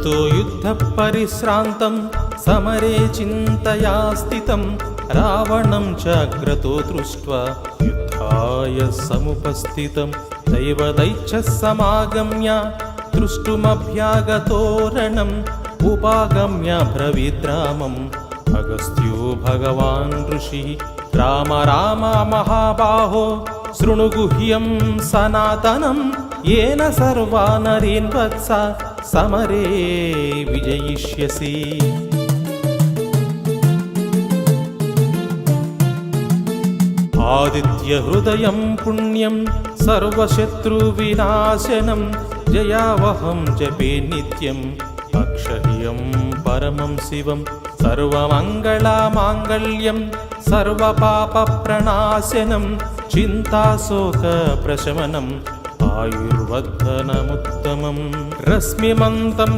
ततो युद्धपरिश्रान्तं समरे चिन्तया स्थितं रावणं चाग्रतो दृष्ट्वा युद्धाय समुपस्थितं दैवदैत्यः समागम्य दृष्टुमभ्यागतो रणम् उपागम्य ब्रवीद्रामम् अगस्त्यो भगवान् ऋषिः राम राम महाबाहो शृणु गुह्यं सनातनं येन सर्वा नरीन् वत्स समरे विजयिष्यसि। आदित्यहृदयं पुण्यं सर्वशत्रुविनाशनं जयावहं जपे नित्यम् अक्षयं परमं शिवं सर्वमङ्गलमाङ्गल्यं सर्वपापप्रणाशनं चिन्ताशोकप्रशमनम् आयुर्वर्धनमुत्तमं रश्मिमन्तं